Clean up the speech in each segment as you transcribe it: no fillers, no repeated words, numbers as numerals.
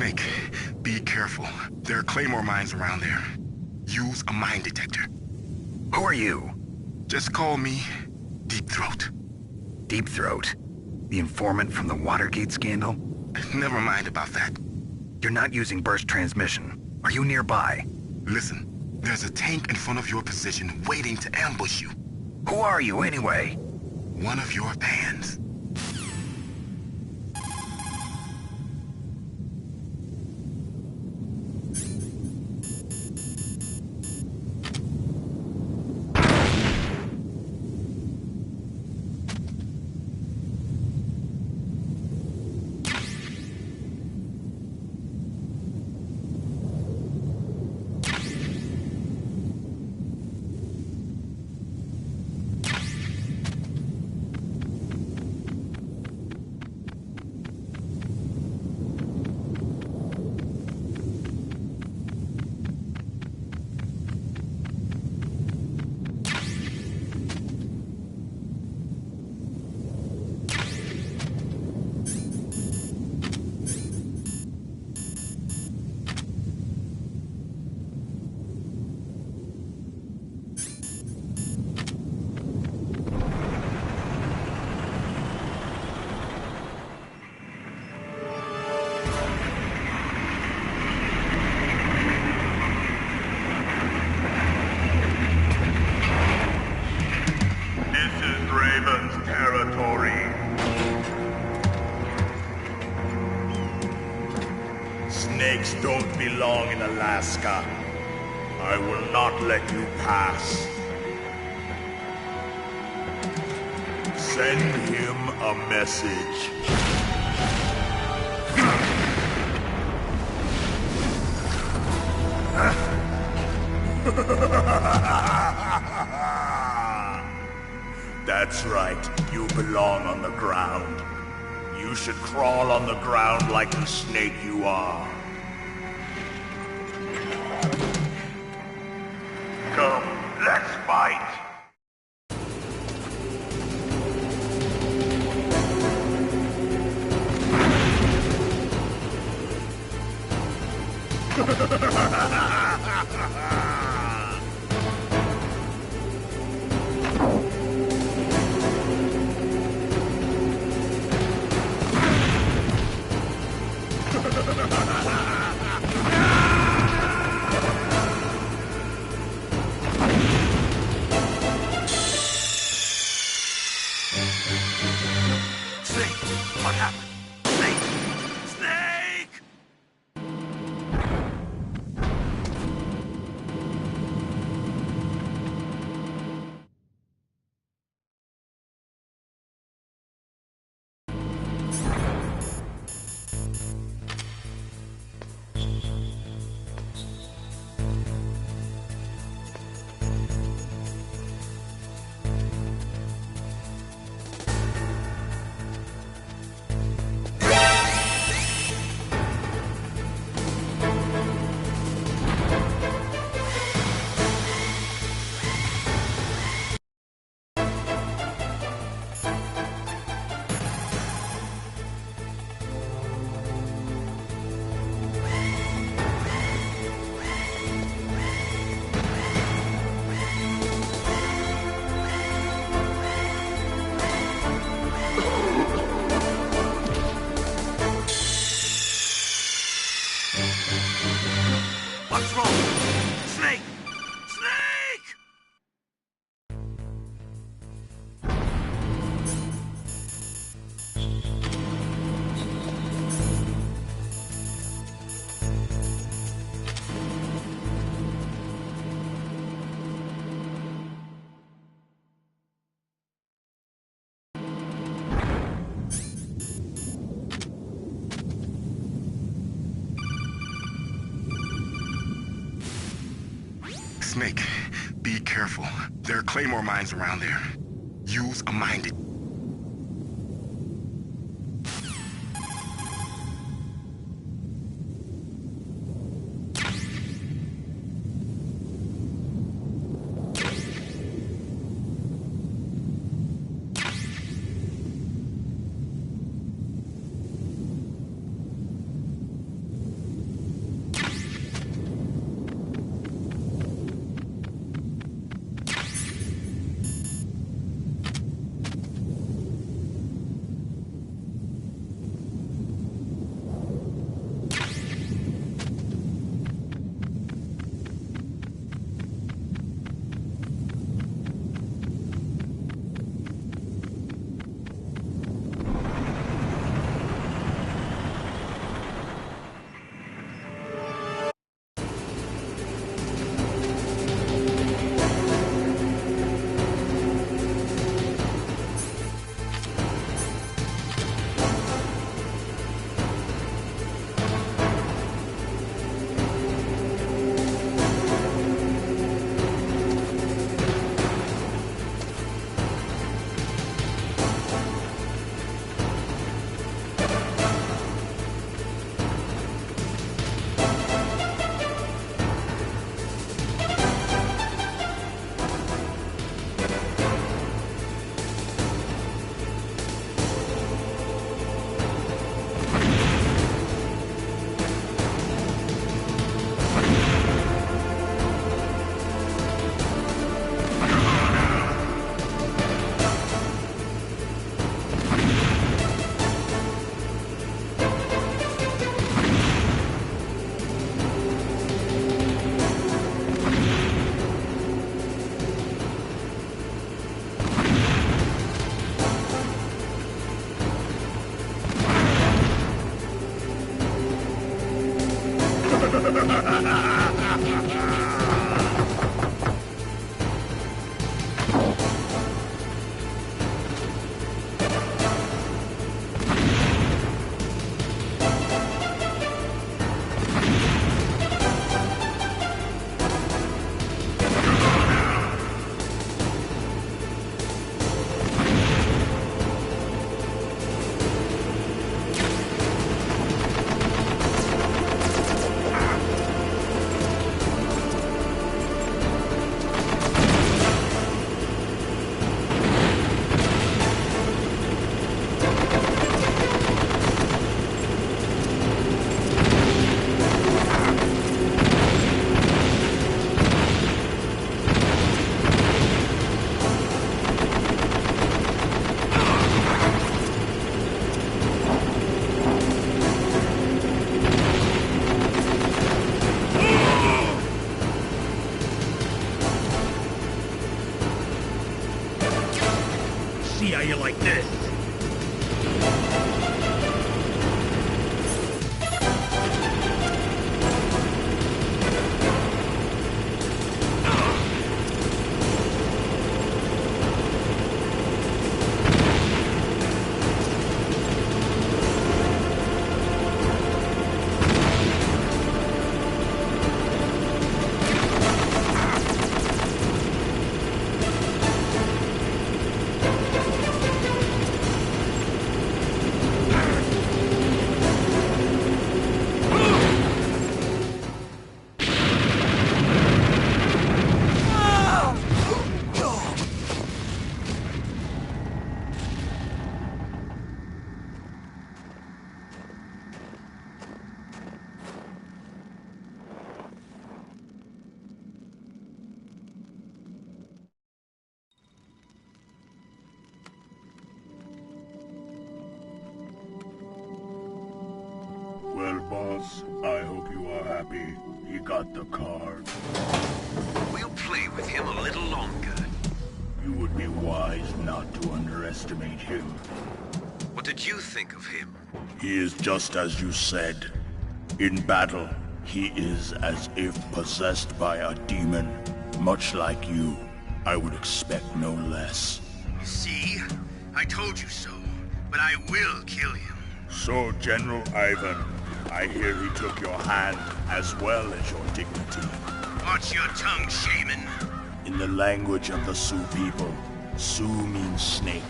Snake, be careful. There are claymore mines around there. Use a mine detector. Who are you? Just call me Deep Throat. Deep Throat? The informant from the Watergate scandal? Never mind about that. You're not using burst transmission. Are you nearby? Listen, there's a tank in front of your position waiting to ambush you. Who are you, anyway? One of your fans. Snakes don't belong in Alaska. I will not let you pass. Send him a message. That's right, you belong on the ground. You should crawl on the ground like the snake you are. Come, let's fight! What happened? Snake! Snake! What's wrong? Snake! Snake! Snake, be careful. There are claymore mines around there. Use a mine detector. See how you like this? Well, boss, I hope you are happy. He got the card. We'll play with him a little longer. You would be wise not to underestimate him. What did you think of him? He is just as you said. In battle, he is as if possessed by a demon. Much like you, I would expect no less. You see? I told you so. But I will kill him. So, General Ivan, I hear he took your hand as well as your dignity. Watch your tongue, shaman. In the language of the Sioux people, Sioux means snake.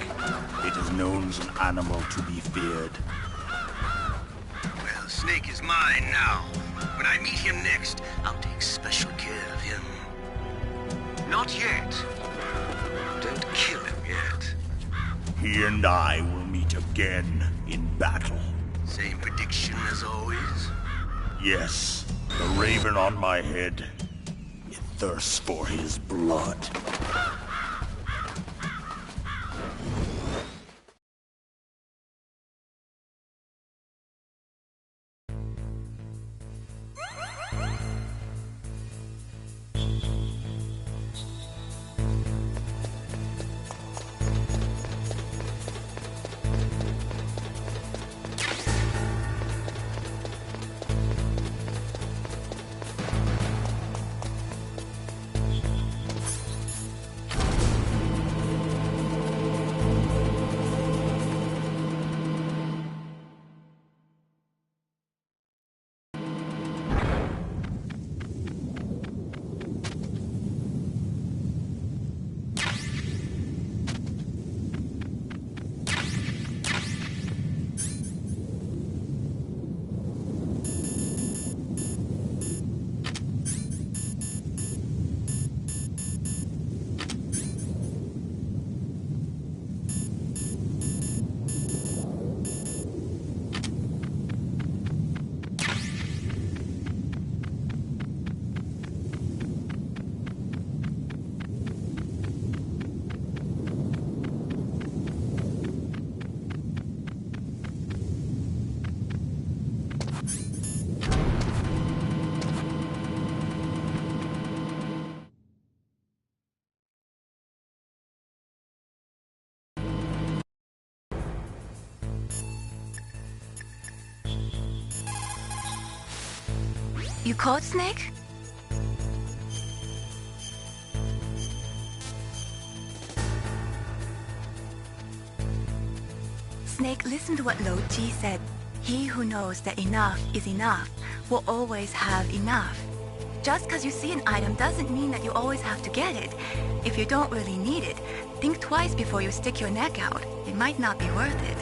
It is known as an animal to be feared. Well, Snake is mine now. When I meet him next, I'll take special care of him. Not yet. Don't kill him yet. He and I will meet again in battle. Same prediction as always? Yes, the raven on my head. It thirsts for his blood. You called Snake? Snake, listen to what Lo Ji said. He who knows that enough is enough will always have enough. Just because you see an item doesn't mean that you always have to get it. If you don't really need it, think twice before you stick your neck out. It might not be worth it.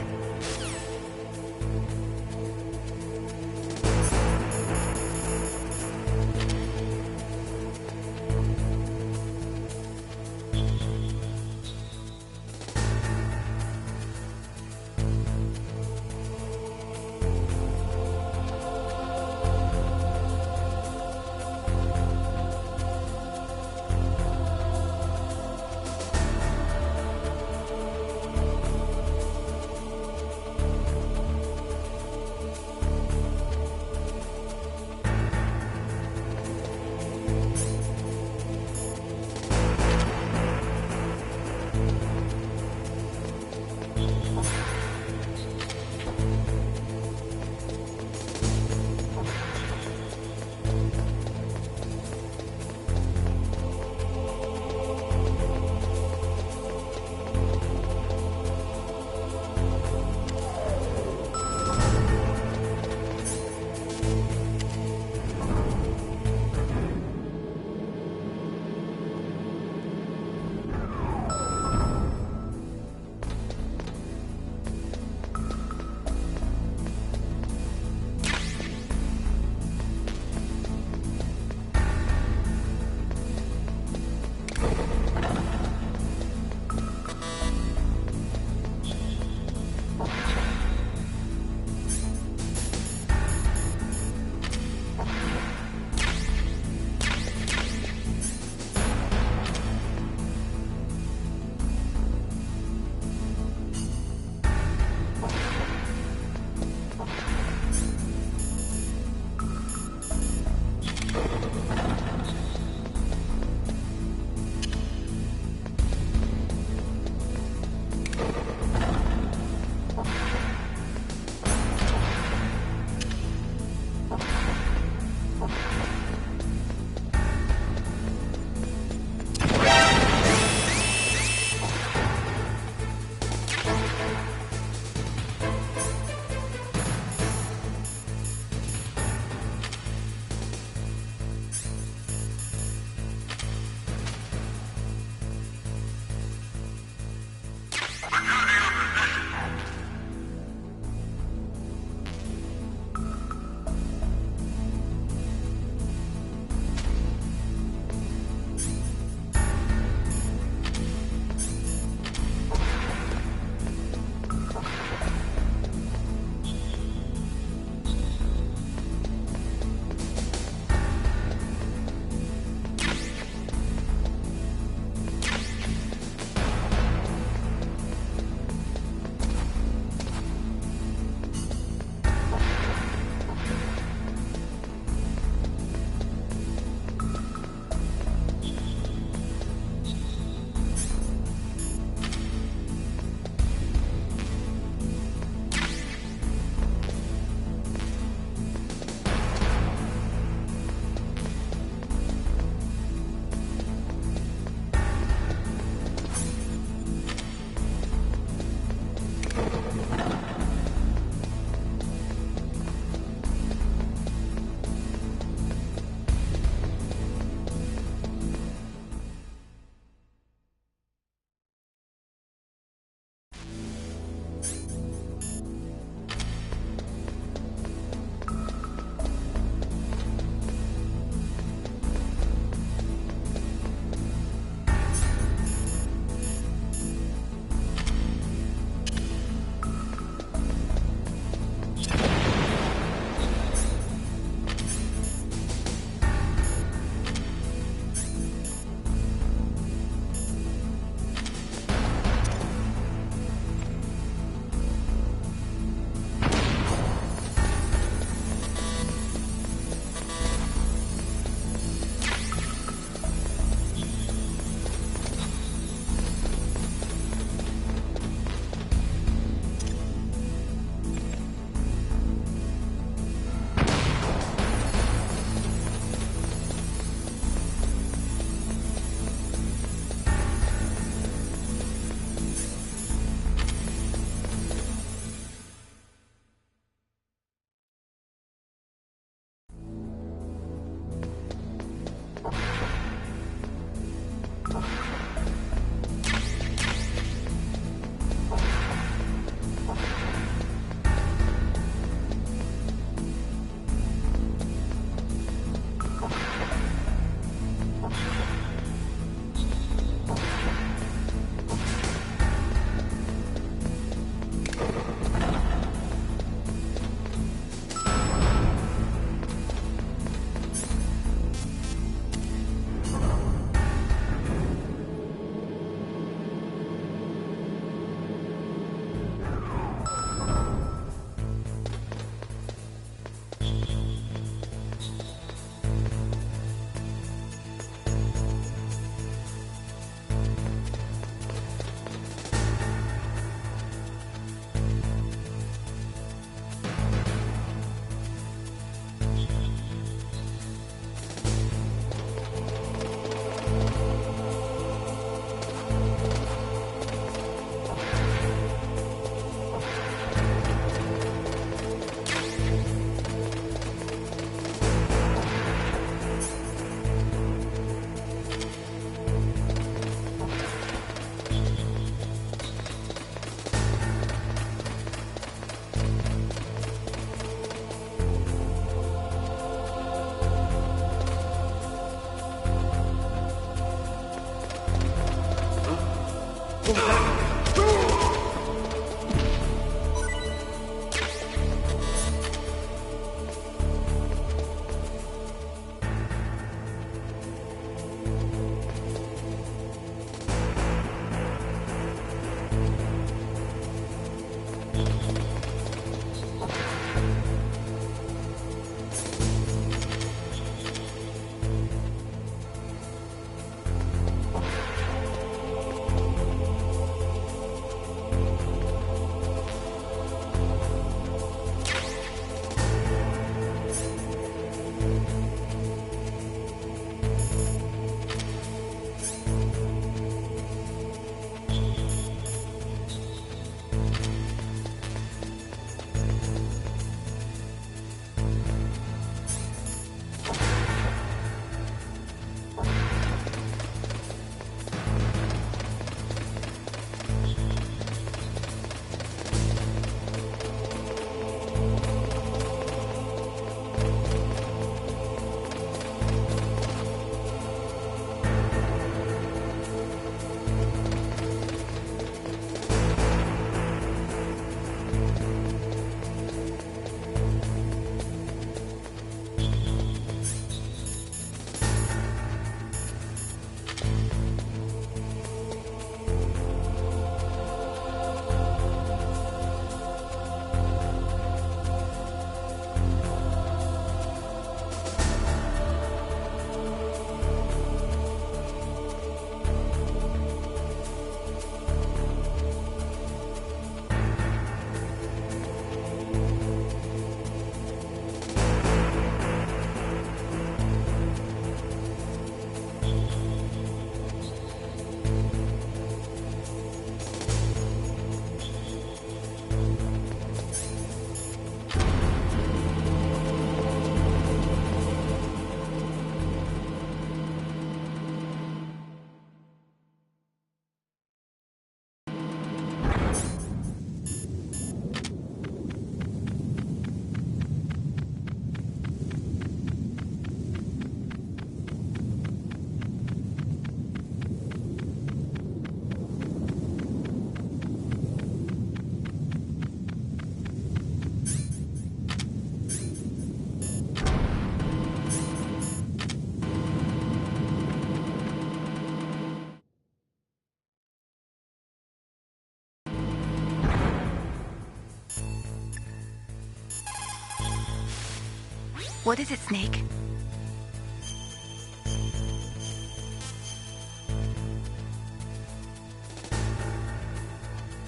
What is it, Snake?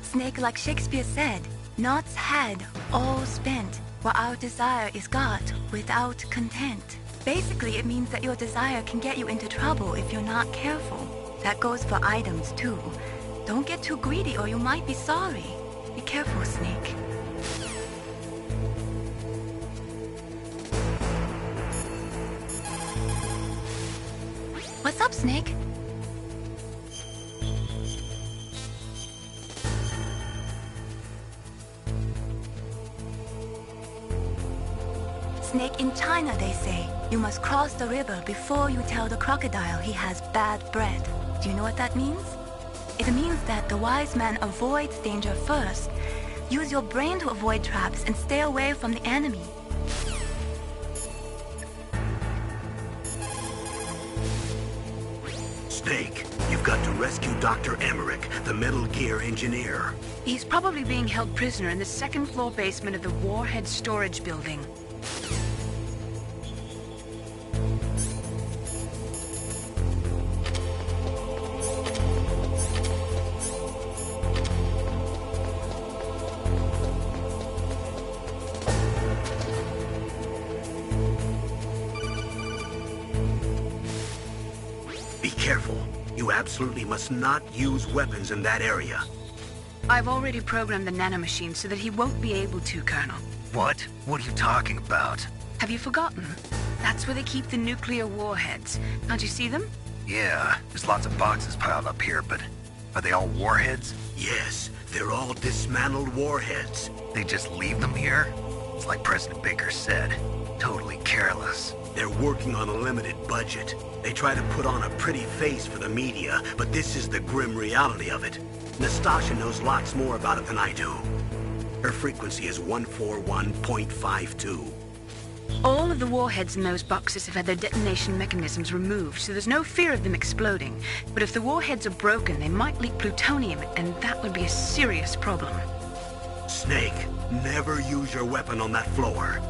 Snake, like Shakespeare said, knots had all spent, while our desire is got without content. Basically, it means that your desire can get you into trouble if you're not careful. That goes for items, too. Don't get too greedy or you might be sorry. Be careful, Snake. What's up, Snake? Snake, in China, they say, you must cross the river before you tell the crocodile he has bad breath. Do you know what that means? It means that the wise man avoids danger first. Use your brain to avoid traps and stay away from the enemy. Snake, you've got to rescue Dr. Emmerich, the Metal Gear engineer. He's probably being held prisoner in the second-floor basement of the Warhead Storage Building. Be careful. You absolutely must not use weapons in that area. I've already programmed the nanomachine so that he won't be able to, Colonel. What? What are you talking about? Have you forgotten? That's where they keep the nuclear warheads. Can't you see them? Yeah, there's lots of boxes piled up here, but are they all warheads? Yes, they're all dismantled warheads. They just leave them here? It's like President Baker said. Totally careless. They're working on a limited budget. They try to put on a pretty face for the media, but this is the grim reality of it. Nastasha knows lots more about it than I do. Her frequency is 141.52. All of the warheads in those boxes have had their detonation mechanisms removed, so there's no fear of them exploding. But if the warheads are broken, they might leak plutonium, and that would be a serious problem. Snake, never use your weapon on that floor.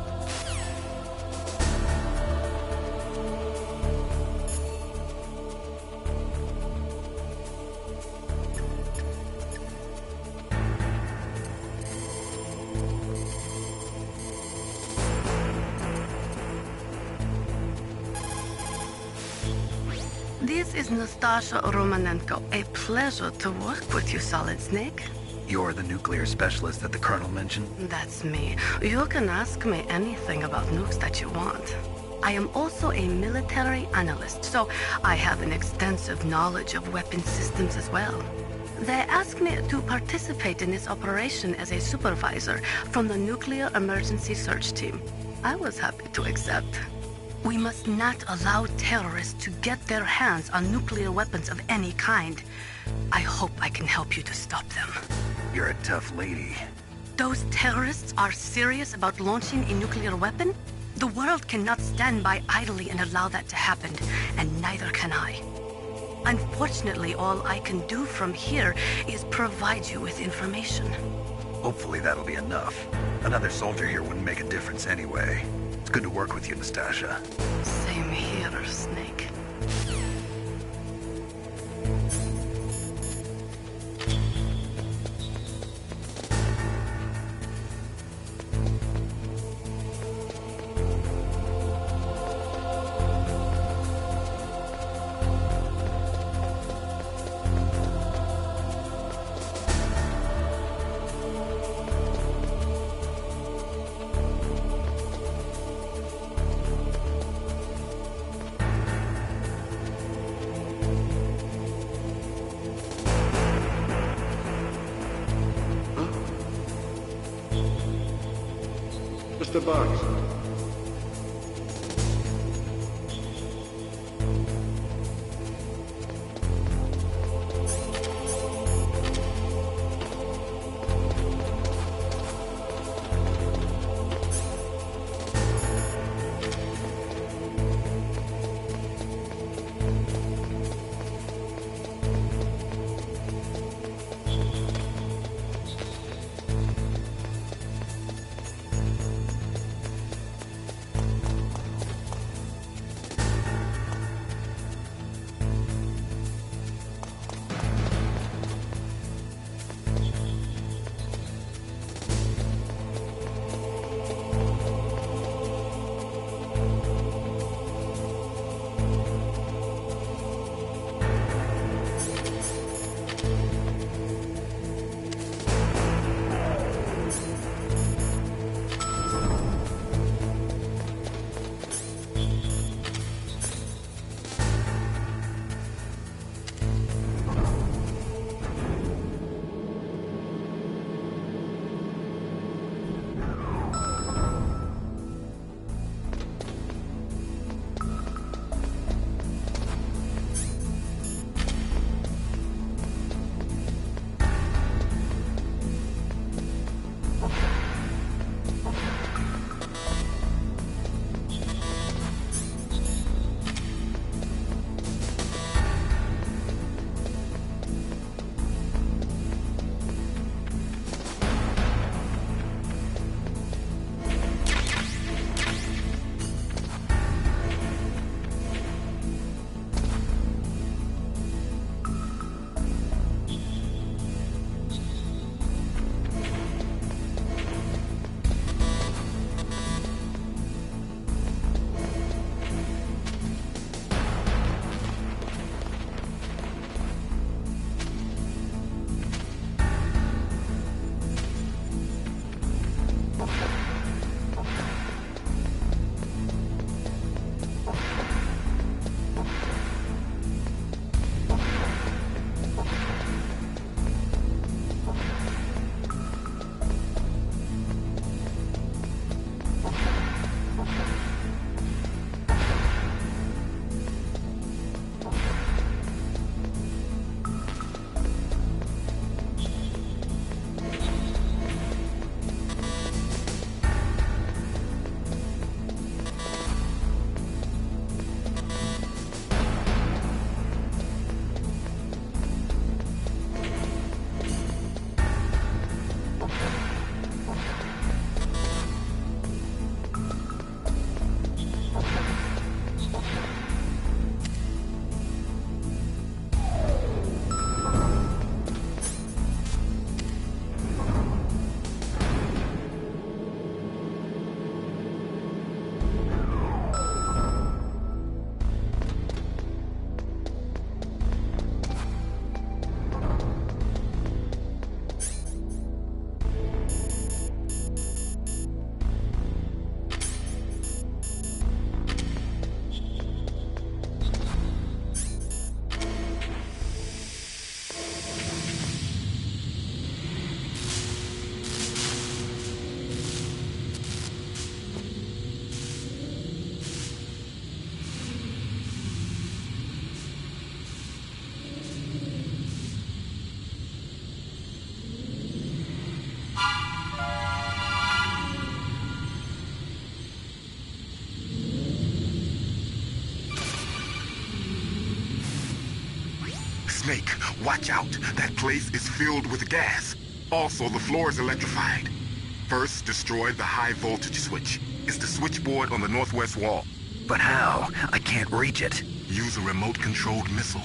This is Nastasha Romanenko. A pleasure to work with you, Solid Snake. You're the nuclear specialist that the Colonel mentioned? That's me. You can ask me anything about nukes that you want. I am also a military analyst, so I have an extensive knowledge of weapon systems as well. They asked me to participate in this operation as a supervisor from the Nuclear Emergency Search Team. I was happy to accept. We must not allow terrorists to get their hands on nuclear weapons of any kind. I hope I can help you to stop them. You're a tough lady. Those terrorists are serious about launching a nuclear weapon? The world cannot stand by idly and allow that to happen, and neither can I. Unfortunately, all I can do from here is provide you with information. Hopefully that'll be enough. Another soldier here wouldn't make a difference anyway. It's good to work with you, Nastasha. Same here, Snake. Just a box. Snake, watch out. That place is filled with gas. Also, the floor is electrified. First, destroy the high voltage switch. It's the switchboard on the northwest wall. But how? I can't reach it. Use a remote-controlled missile.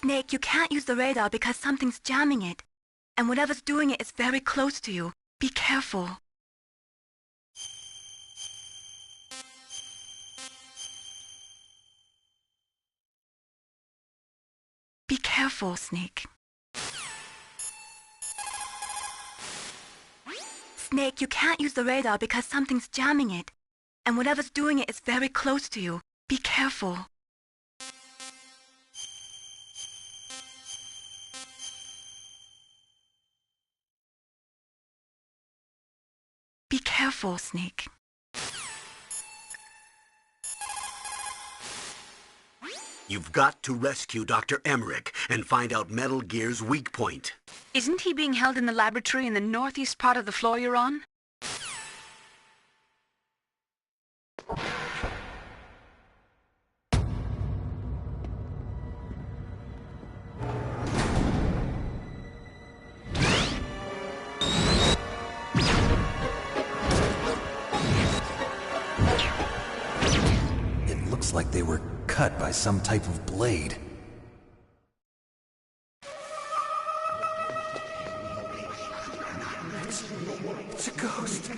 Snake, you can't use the radar because something's jamming it. And whatever's doing it is very close to you. Be careful. Be careful, Snake. Snake, you can't use the radar because something's jamming it. And whatever's doing it is very close to you. Be careful. Be careful, Snake. You've got to rescue Dr. Emmerich and find out Metal Gear's weak point. Isn't he being held in the laboratory in the northeast part of the floor you're on? It looks like they were cut by some type of blade. It's a ghost.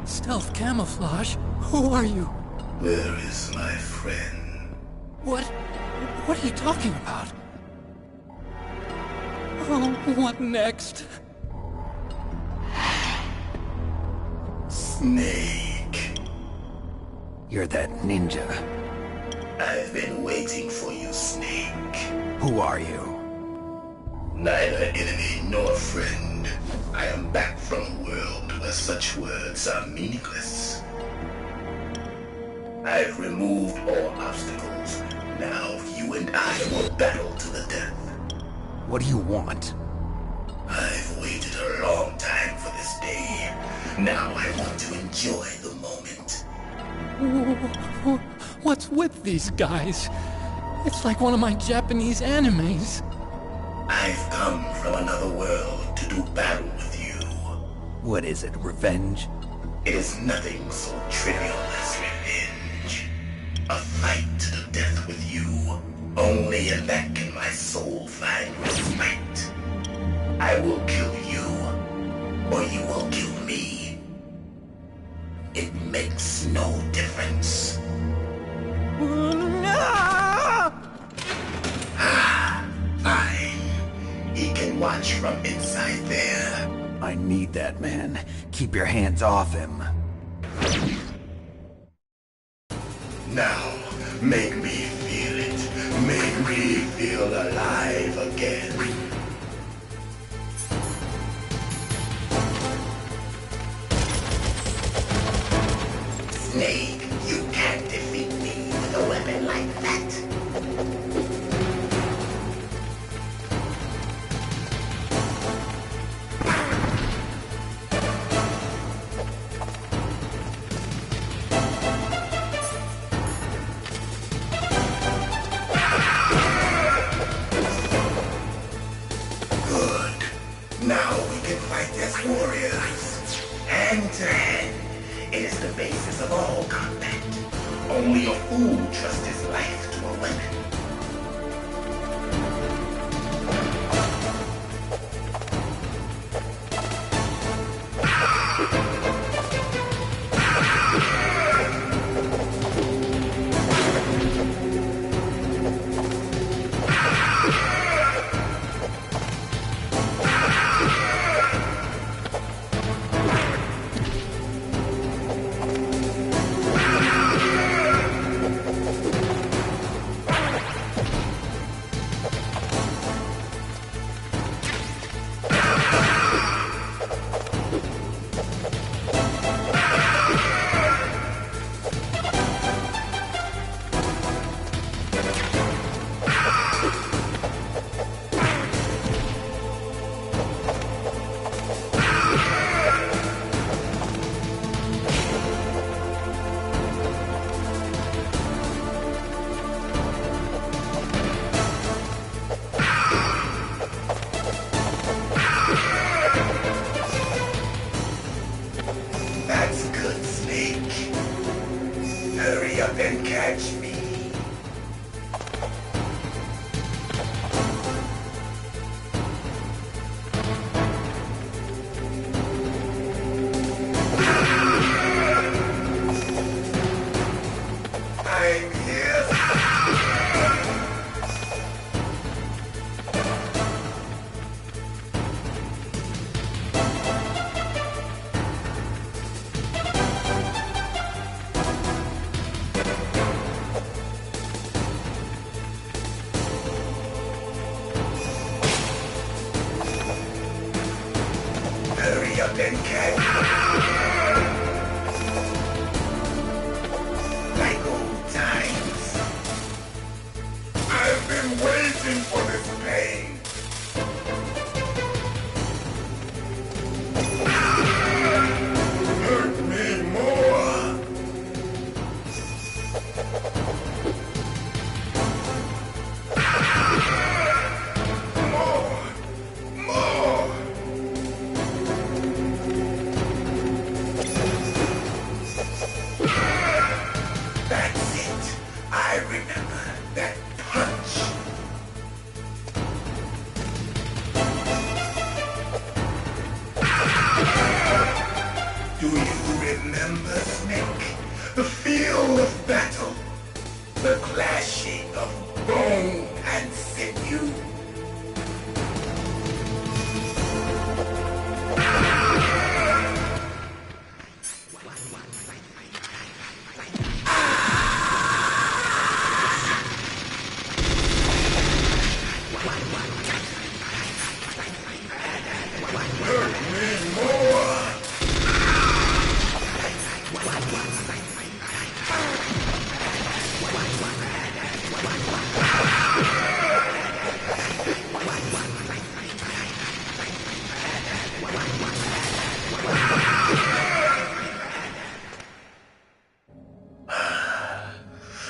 Stealth camouflage? Who are you? Where is my friend? What are you talking about? Oh, what next? Snake. You're that ninja. I've been waiting for you, Snake. Who are you? Neither enemy nor friend. I am back from a world where such words are meaningless. I've removed all obstacles. Now you and I will battle to the death. What do you want? I've waited a long time for this day. Now I want to enjoy the moment. What's with these guys? It's like one of my Japanese animes. I've come from another world to do battle with you. What is it, revenge? It is nothing so trivial as revenge. A fight to the death with you. Only in that can my soul find respite. I will kill you, or you will kill me. It makes no difference. Fine. He can watch from inside there. I need that man. Keep your hands off him. Now, make me feel it. Make me feel alive again. Snake, you can't defeat me with a weapon like that. Good. Now we can fight as warriors. Hand to hand. It is the basis of all combat. Only a fool trusts his life to a weapon. Hurry up and catch me. Like old times. I've been waiting for this pain. Hurt me more. More. That's it. I remember that punch. Do you remember, Snake? The feel of battle. The clashing of bone and sinew.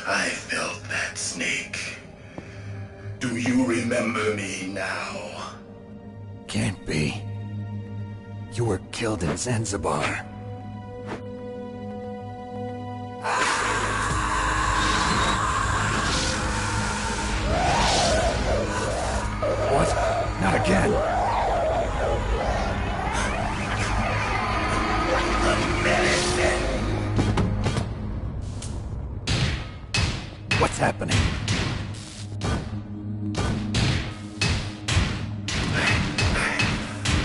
I felt that, Snake. Do you remember me now? Can't be. You were killed in Zanzibar. What? Not again. What's happening?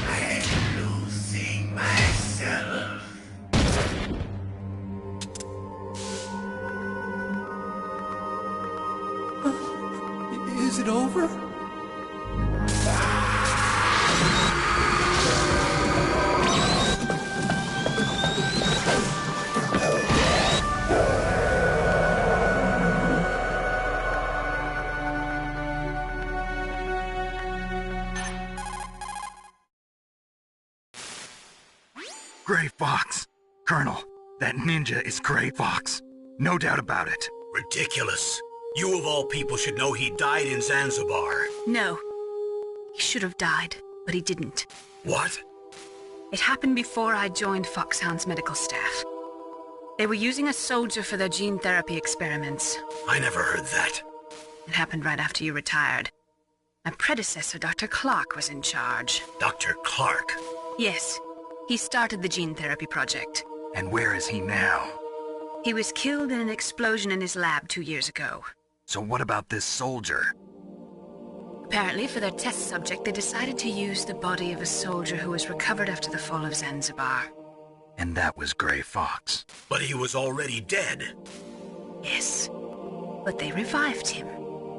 I'm losing myself. Is it over? Gray Fox. Colonel, that ninja is Gray Fox. No doubt about it. Ridiculous. You of all people should know he died in Zanzibar. No. He should have died, but he didn't. What? It happened before I joined Foxhound's medical staff. They were using a soldier for their gene therapy experiments. I never heard that. It happened right after you retired. My predecessor, Dr. Clark, was in charge. Dr. Clark. Yes. He started the gene therapy project. And where is he now? He was killed in an explosion in his lab 2 years ago. So what about this soldier? Apparently, for their test subject, they decided to use the body of a soldier who was recovered after the fall of Zanzibar. And that was Gray Fox. But he was already dead. Yes. But they revived him.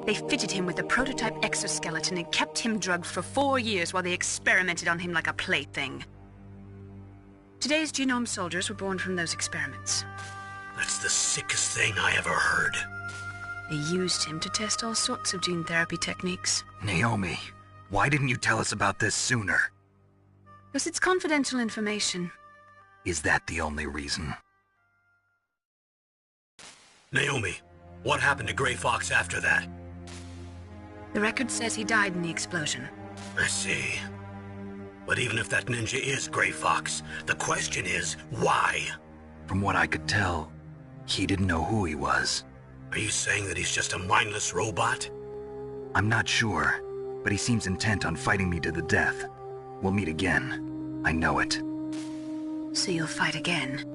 They fitted him with a prototype exoskeleton and kept him drugged for 4 years while they experimented on him like a plaything. Today's genome soldiers were born from those experiments. That's the sickest thing I ever heard. They used him to test all sorts of gene therapy techniques. Naomi, why didn't you tell us about this sooner? Because it's confidential information. Is that the only reason? Naomi, what happened to Gray Fox after that? The record says he died in the explosion. I see. But even if that ninja is Gray Fox, the question is, why? From what I could tell, he didn't know who he was. Are you saying that he's just a mindless robot? I'm not sure, but he seems intent on fighting me to the death. We'll meet again. I know it. So you'll fight again?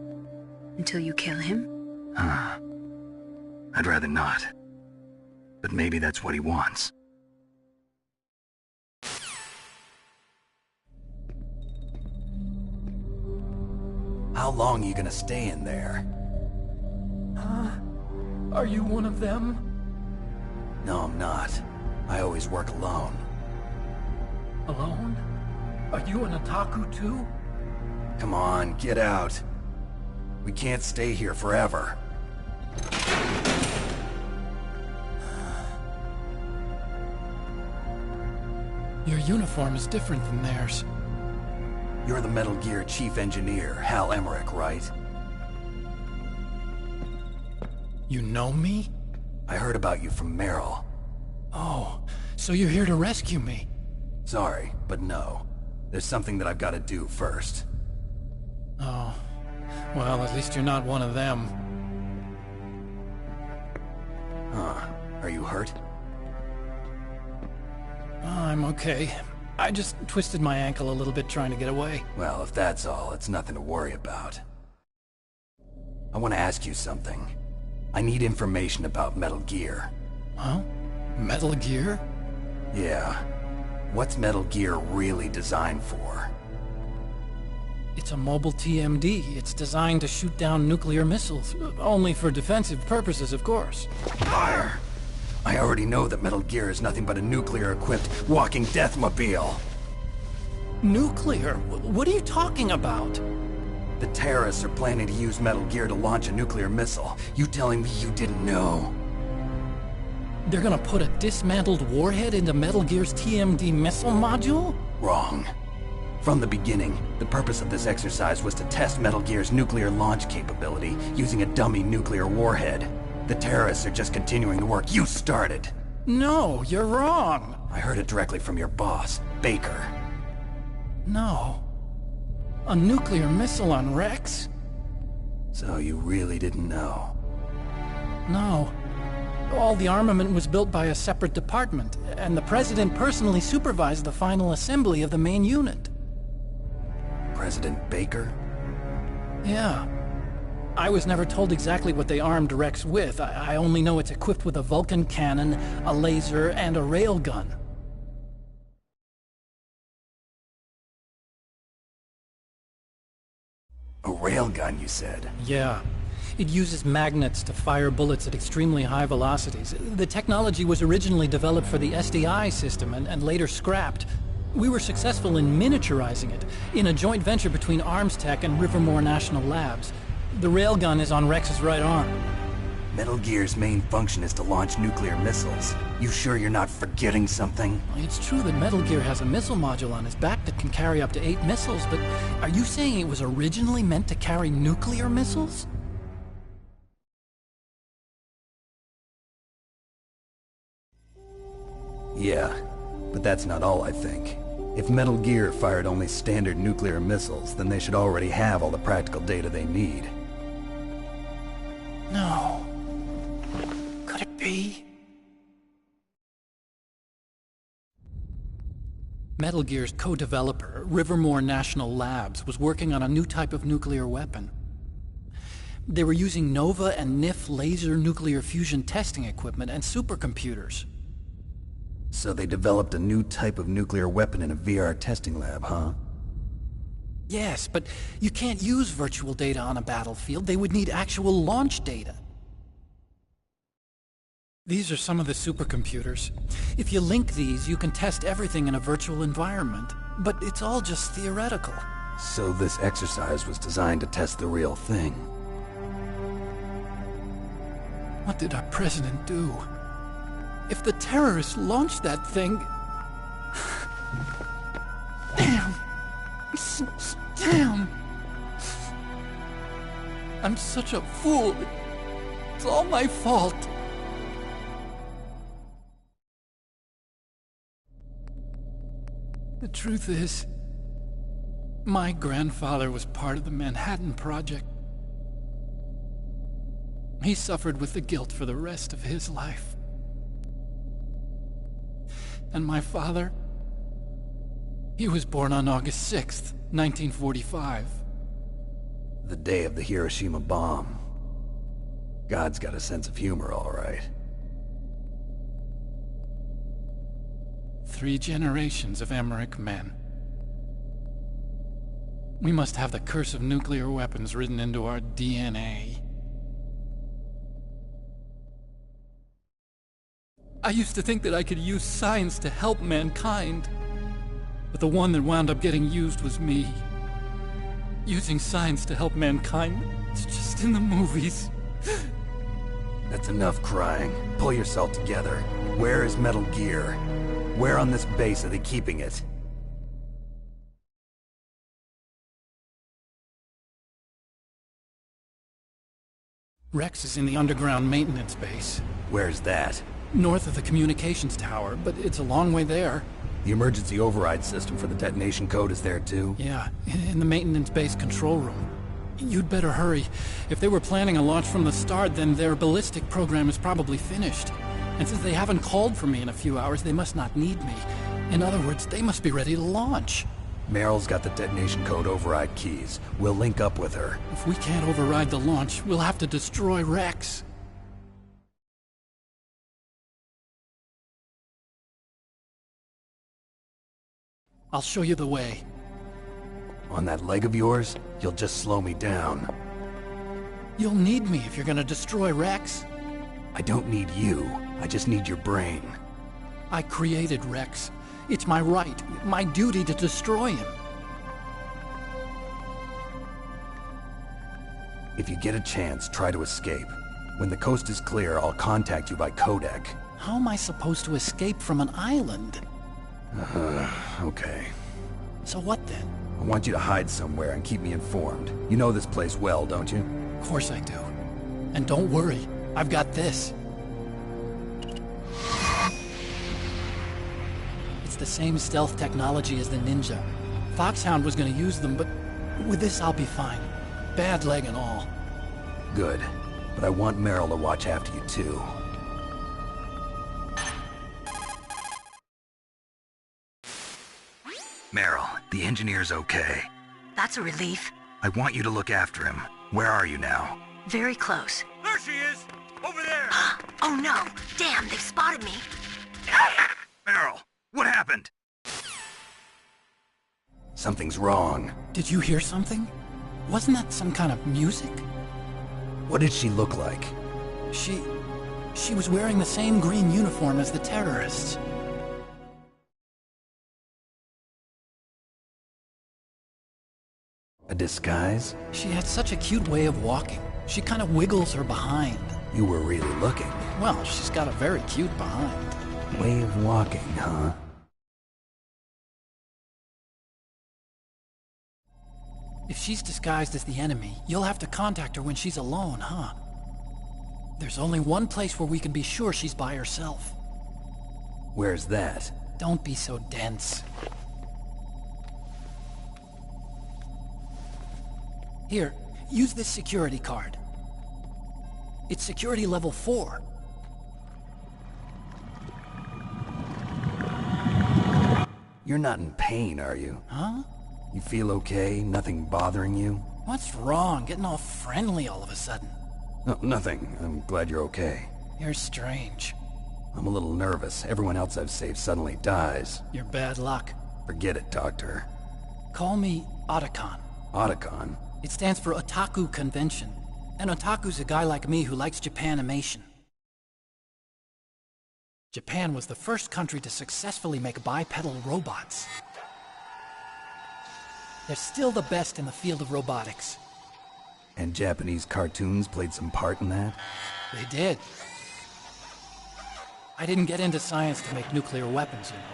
Until you kill him? I'd rather not. But maybe that's what he wants. How long are you gonna stay in there? Are you one of them? No, I'm not. I always work alone. Alone? Are you an otaku too? Come on, get out. We can't stay here forever. Your uniform is different than theirs. You're the Metal Gear Chief Engineer, Hal Emmerich, right? You know me? I heard about you from Meryl. Oh, so you're here to rescue me? Sorry, but no. There's something that I've got to do first. Oh. Well, at least you're not one of them. Huh. Are you hurt? I'm okay. I just twisted my ankle a little bit trying to get away. Well, if that's all, it's nothing to worry about. I want to ask you something. I need information about Metal Gear. Huh? Metal Gear? Yeah. What's Metal Gear really designed for? It's a mobile TMD. It's designed to shoot down nuclear missiles. Only for defensive purposes, of course. Fire! I already know that Metal Gear is nothing but a nuclear-equipped walking deathmobile. Nuclear? What are you talking about? The terrorists are planning to use Metal Gear to launch a nuclear missile. You telling me you didn't know? They're gonna put a dismantled warhead into Metal Gear's TMD missile module? Wrong. From the beginning, the purpose of this exercise was to test Metal Gear's nuclear launch capability using a dummy nuclear warhead. The terrorists are just continuing the work you started. No, you're wrong. I heard it directly from your boss, Baker. No. A nuclear missile on Rex? So you really didn't know? No. All the armament was built by a separate department, and the President personally supervised the final assembly of the main unit. President Baker? Yeah. I was never told exactly what they armed Rex with. I only know it's equipped with a Vulcan cannon, a laser, and a railgun. A railgun, you said? Yeah. It uses magnets to fire bullets at extremely high velocities. The technology was originally developed for the SDI system and later scrapped. We were successful in miniaturizing it, in a joint venture between ArmsTech and Rivermore National Labs. The railgun is on Rex's right arm. Metal Gear's main function is to launch nuclear missiles. You sure you're not forgetting something? It's true that Metal Gear has a missile module on his back that can carry up to 8 missiles, but are you saying it was originally meant to carry nuclear missiles? Yeah, but that's not all I think. If Metal Gear fired only standard nuclear missiles, then they should already have all the practical data they need. No. Could it be? Metal Gear's co-developer, Rivermore National Labs, was working on a new type of nuclear weapon. They were using NOVA and NIF laser nuclear fusion testing equipment and supercomputers. So they developed a new type of nuclear weapon in a VR testing lab, huh? Yes, but you can't use virtual data on a battlefield. They would need actual launch data. These are some of the supercomputers. If you link these, you can test everything in a virtual environment. But it's all just theoretical. So this exercise was designed to test the real thing. What did our president do? If the terrorists launched that thing... Damn! Damn! I'm such a fool. It's all my fault. The truth is, my grandfather was part of the Manhattan Project. He suffered with the guilt for the rest of his life. And my father, he was born on August 6th, 1945. The day of the Hiroshima bomb. God's got a sense of humor, all right. 3 generations of Emmerich men. We must have the curse of nuclear weapons written into our DNA. I used to think that I could use science to help mankind, but the one that wound up getting used was me. Using science to help mankind. It's just in the movies. That's enough crying. Pull yourself together. Where is Metal Gear? Where on this base are they keeping it? Rex is in the underground maintenance base. Where's that? North of the communications tower, but it's a long way there. The emergency override system for the detonation code is there too? Yeah, in the maintenance base control room. You'd better hurry. If they were planning a launch from the start, then their ballistic program is probably finished. And since they haven't called for me in a few hours, they must not need me. In other words, they must be ready to launch. Meryl's got the detonation code override keys. We'll link up with her. If we can't override the launch, we'll have to destroy Rex. I'll show you the way. On that leg of yours, you'll just slow me down. You'll need me if you're gonna destroy Rex. I don't need you. I just need your brain. I created Rex. It's my right, my duty to destroy him. If you get a chance, try to escape. When the coast is clear, I'll contact you by codec. How am I supposed to escape from an island? Okay. So what then? I want you to hide somewhere and keep me informed. You know this place well, don't you? Of course I do. And don't worry, I've got this. It's the same stealth technology as the Ninja. Foxhound was gonna use them, but with this I'll be fine. Bad leg and all. Good. But I want Meryl to watch after you too. Meryl, the engineer's okay. That's a relief. I want you to look after him. Where are you now? Very close. There she is! Over there! Oh no! Damn, they've spotted me. Meryl, what happened? Something's wrong. Did you hear something? Wasn't that some kind of music? What did she look like? She was wearing the same green uniform as the terrorists. A disguise? She had such a cute way of walking. She kind of wiggles her behind. You were really looking. Well, she's got a very cute behind. Way of walking, huh? If she's disguised as the enemy, you'll have to contact her when she's alone, huh? There's only one place where we can be sure she's by herself. Where's that? Don't be so dense. Here, use this security card. It's security level 4. You're not in pain, are you? Huh? You feel okay? Nothing bothering you? What's wrong? Getting all friendly all of a sudden. No, nothing. I'm glad you're okay. You're strange. I'm a little nervous. Everyone else I've saved suddenly dies. You're bad luck. Forget it, Doctor. Call me Otacon. Otacon? It stands for Otaku Convention. An otaku's a guy like me who likes Japanimation. Japan was the first country to successfully make bipedal robots. They're still the best in the field of robotics. And Japanese cartoons played some part in that? They did. I didn't get into science to make nuclear weapons, you know.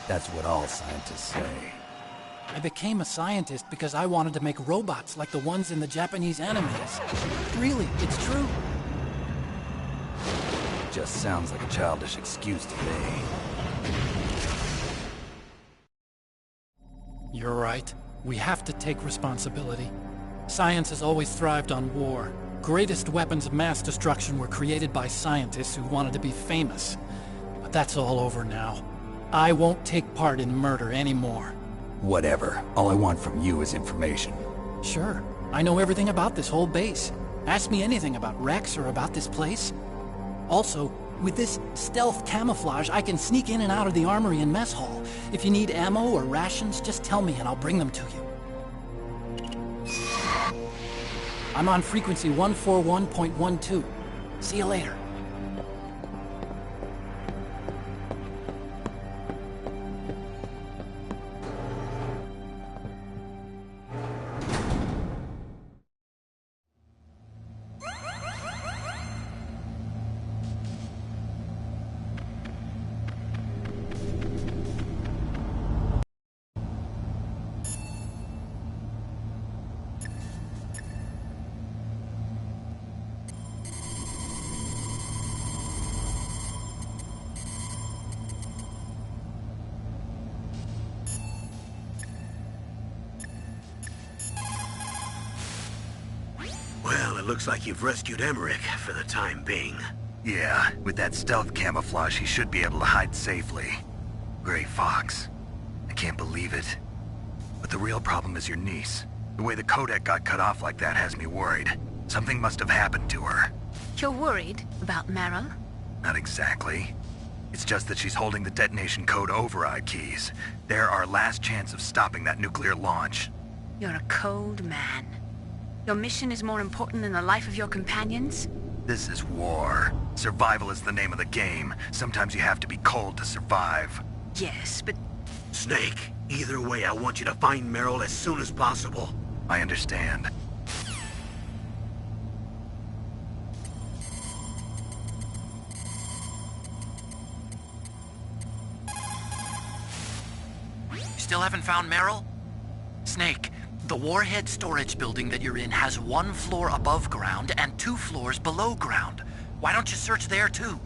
That's what all scientists say. I became a scientist because I wanted to make robots like the ones in the Japanese animes. Really, it's true. Just sounds like a childish excuse to me. You're right. We have to take responsibility. Science has always thrived on war. Greatest weapons of mass destruction were created by scientists who wanted to be famous. But that's all over now. I won't take part in murder anymore. Whatever. All I want from you is information. Sure. I know everything about this whole base. Ask me anything about Rex or about this place. Also, with this stealth camouflage, I can sneak in and out of the armory and mess hall. If you need ammo or rations, just tell me and I'll bring them to you. I'm on frequency 141.12. See you later. it looks like you've rescued Emmerich for the time being. Yeah, with that stealth camouflage, he should be able to hide safely. Gray Fox. I can't believe it. But the real problem is your niece. The way the codec got cut off like that has me worried. Something must have happened to her. You're worried about Meryl? Not exactly. It's just that she's holding the detonation code override keys. They're our last chance of stopping that nuclear launch. You're a cold man. Your mission is more important than the life of your companions? This is war. Survival is the name of the game. Sometimes you have to be cold to survive. Yes, but... Snake, either way, I want you to find Meryl as soon as possible. I understand. Still haven't found Meryl? Snake, the warhead storage building that you're in has 1 floor above ground and 2 floors below ground. Why don't you search there too?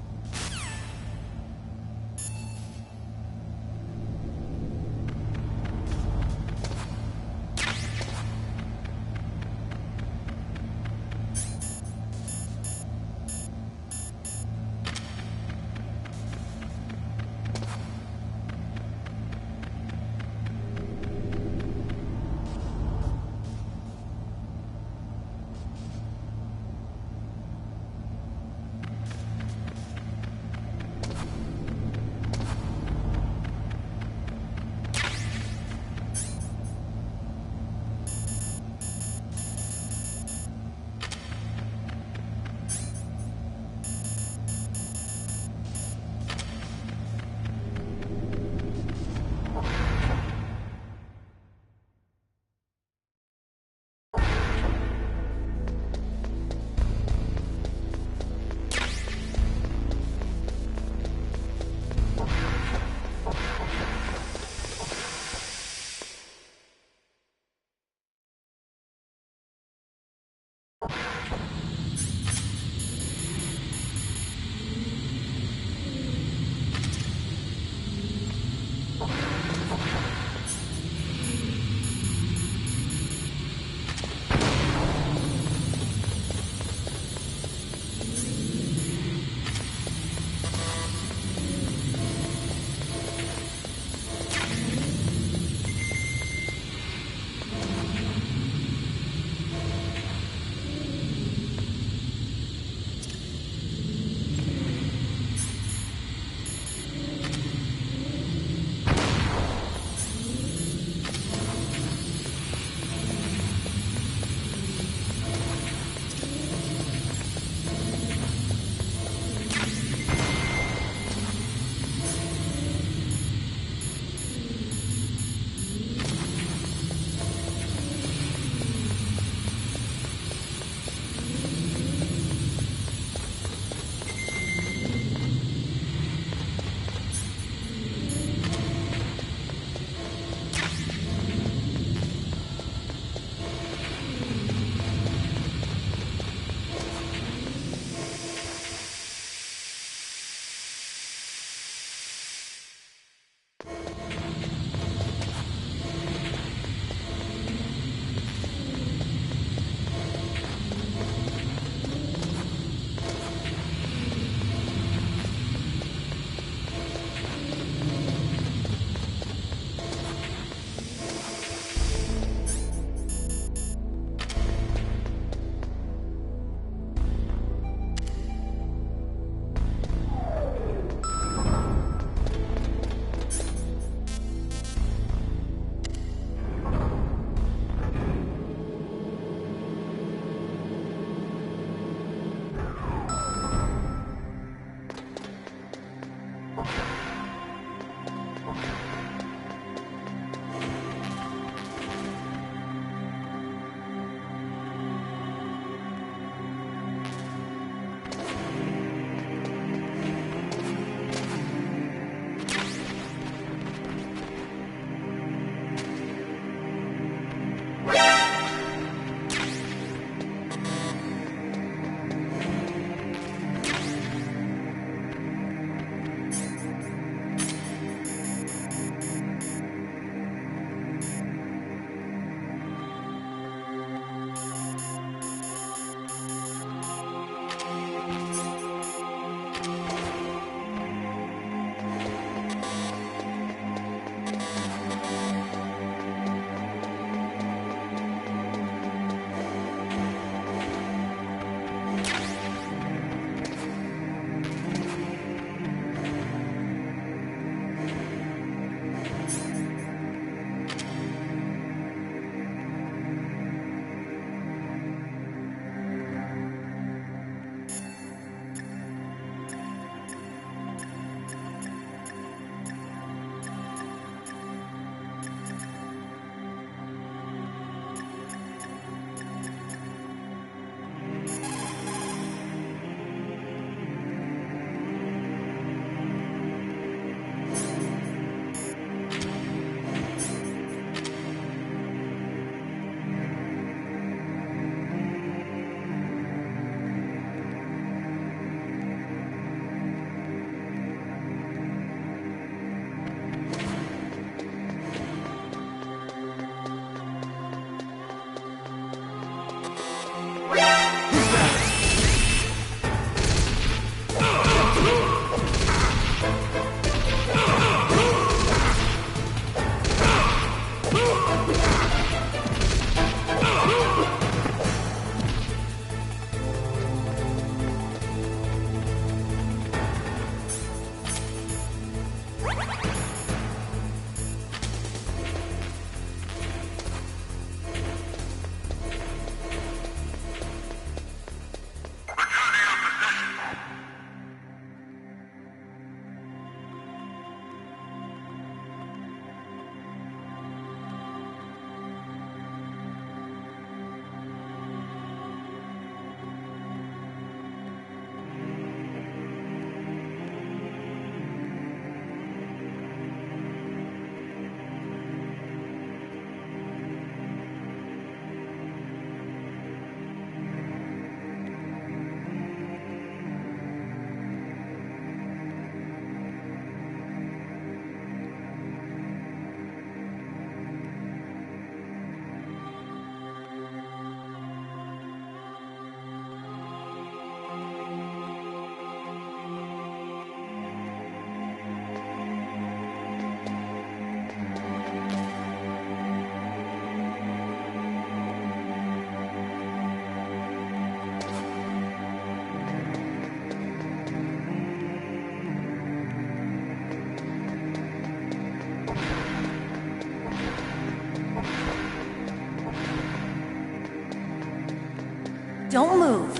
Don't move.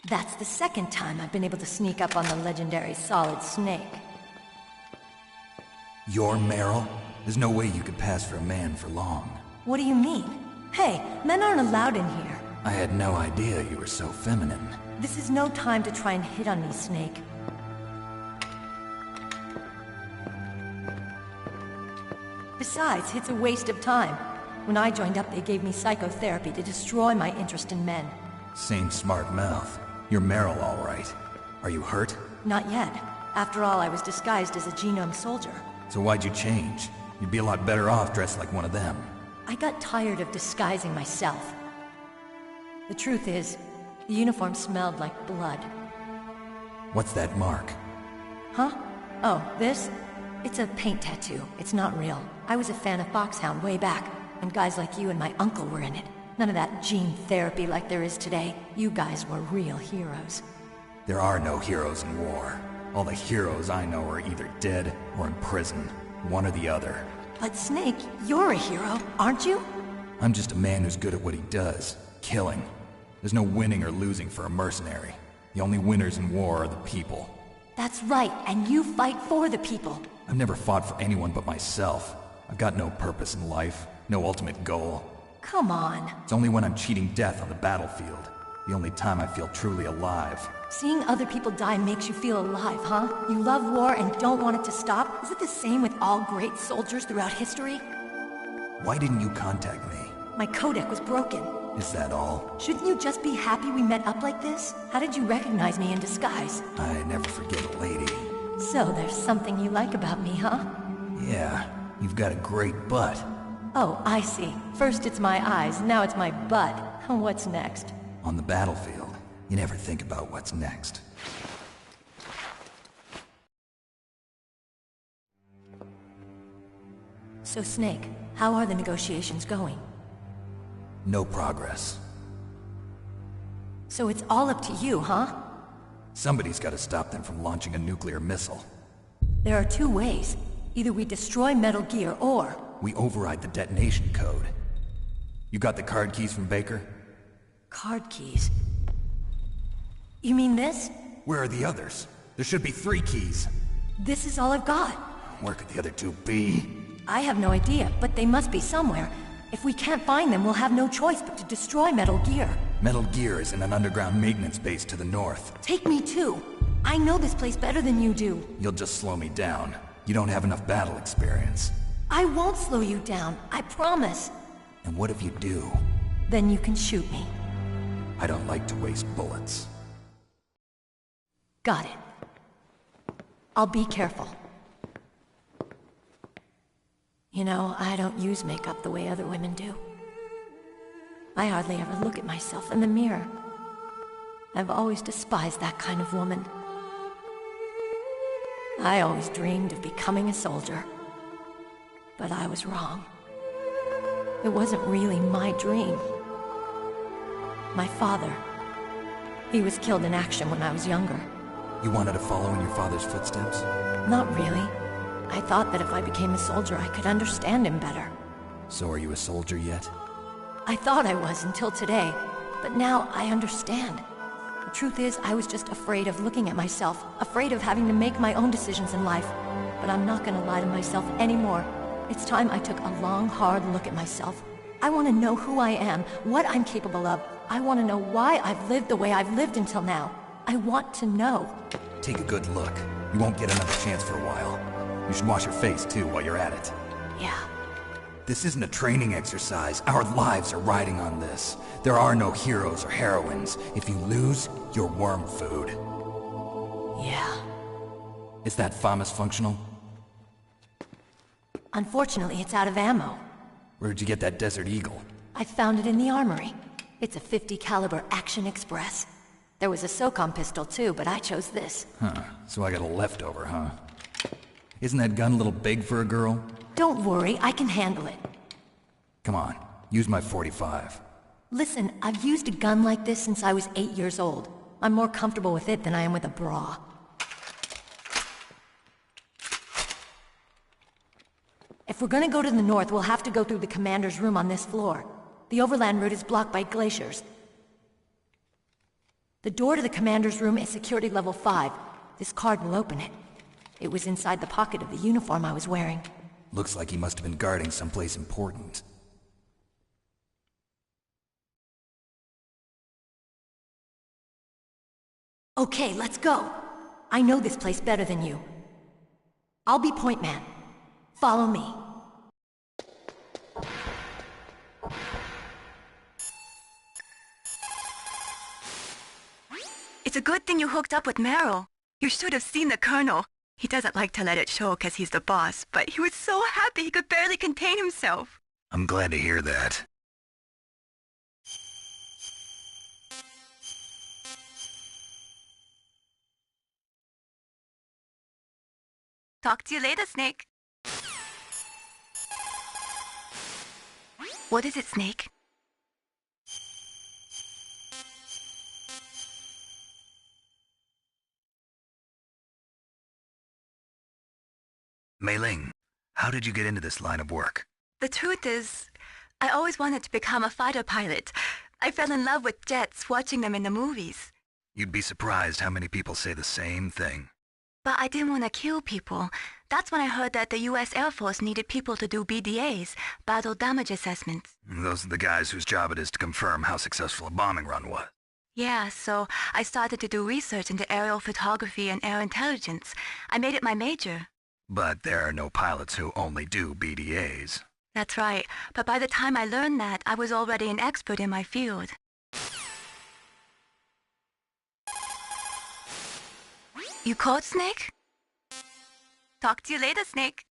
That's the second time I've been able to sneak up on the legendary Solid Snake. You're Meryl? There's no way you could pass for a man for long. What do you mean? Hey, men aren't allowed in here. I had no idea you were so feminine. This is no time to try and hit on me, Snake. Besides, it's a waste of time. When I joined up, they gave me psychotherapy to destroy my interest in men. Same smart mouth. You're Meryl, all right. Are you hurt? Not yet. After all, I was disguised as a genome soldier. So why'd you change? You'd be a lot better off dressed like one of them. I got tired of disguising myself. The truth is, the uniform smelled like blood. What's that mark? Huh? Oh, this? It's a paint tattoo. It's not real. I was a fan of Foxhound way back, and guys like you and my uncle were in it. None of that gene therapy like there is today. You guys were real heroes. There are no heroes in war. All the heroes I know are either dead or in prison. One or the other. But Snake, you're a hero, aren't you? I'm just a man who's good at what he does. Killing. There's no winning or losing for a mercenary. The only winners in war are the people. That's right, and you fight for the people. I've never fought for anyone but myself. I've got no purpose in life, no ultimate goal. Come on. It's only when I'm cheating death on the battlefield. The only time I feel truly alive. Seeing other people die makes you feel alive, huh? You love war and don't want it to stop? Is it the same with all great soldiers throughout history? Why didn't you contact me? My codec was broken. Is that all? Shouldn't you just be happy we met up like this? How did you recognize me in disguise? I never forget a lady. So there's something you like about me, huh? Yeah, you've got a great butt. Oh, I see. First it's my eyes, now it's my butt. What's next? On the battlefield, you never think about what's next. So Snake, how are the negotiations going? No progress. So it's all up to you, huh? Somebody's got to stop them from launching a nuclear missile. There are two ways. Either we destroy Metal Gear, or... we override the detonation code. You got the card keys from Baker? Card keys? You mean this? Where are the others? There should be 3 keys. This is all I've got. Where could the other 2 be? I have no idea, but they must be somewhere. If we can't find them, we'll have no choice but to destroy Metal Gear. Metal Gear is in an underground maintenance base to the north. Take me too. I know this place better than you do. You'll just slow me down. You don't have enough battle experience. I won't slow you down, I promise. And what if you do? Then you can shoot me. I don't like to waste bullets. Got it. I'll be careful. You know, I don't use makeup the way other women do. I hardly ever look at myself in the mirror. I've always despised that kind of woman. I always dreamed of becoming a soldier. But I was wrong. It wasn't really my dream. My father, he was killed in action when I was younger. You wanted to follow in your father's footsteps? Not really. I thought that if I became a soldier, I could understand him better. So are you a soldier yet? I thought I was until today, but now I understand. The truth is, I was just afraid of looking at myself, afraid of having to make my own decisions in life. But I'm not gonna lie to myself anymore. It's time I took a long, hard look at myself. I want to know who I am, what I'm capable of. I want to know why I've lived the way I've lived until now. I want to know. Take a good look. You won't get another chance for a while. You should wash your face, too, while you're at it. Yeah. This isn't a training exercise. Our lives are riding on this. There are no heroes or heroines. If you lose, you're worm food. Yeah. Is that FAMAS functional? Unfortunately, it's out of ammo. Where'd you get that Desert Eagle? I found it in the armory. It's a .50 caliber Action Express. There was a SOCOM pistol too, but I chose this. Huh, so I got a leftover, huh? Isn't that gun a little big for a girl? Don't worry, I can handle it. Come on, use my .45. Listen, I've used a gun like this since I was 8 years old. I'm more comfortable with it than I am with a bra. If we're gonna go to the north, we'll have to go through the commander's room on this floor. The overland route is blocked by glaciers. The door to the commander's room is security level 5. This card will open it. It was inside the pocket of the uniform I was wearing. Looks like he must have been guarding someplace important. Okay, let's go. I know this place better than you. I'll be point man. Follow me. It's a good thing you hooked up with Meryl. You should have seen the Colonel. He doesn't like to let it show because he's the boss, but he was so happy he could barely contain himself. I'm glad to hear that. Talk to you later, Snake. What is it, Snake? Mei Ling, how did you get into this line of work? The truth is, I always wanted to become a fighter pilot. I fell in love with jets watching them in the movies. You'd be surprised how many people say the same thing. But I didn't want to kill people. That's when I heard that the U.S. Air Force needed people to do BDAs, battle damage assessments. Those are the guys whose job it is to confirm how successful a bombing run was. Yeah, so I started to do research into aerial photography and air intelligence. I made it my major. But there are no pilots who only do BDAs. That's right, but by the time I learned that, I was already an expert in my field. You called, Snake? Talk to you later, Snake.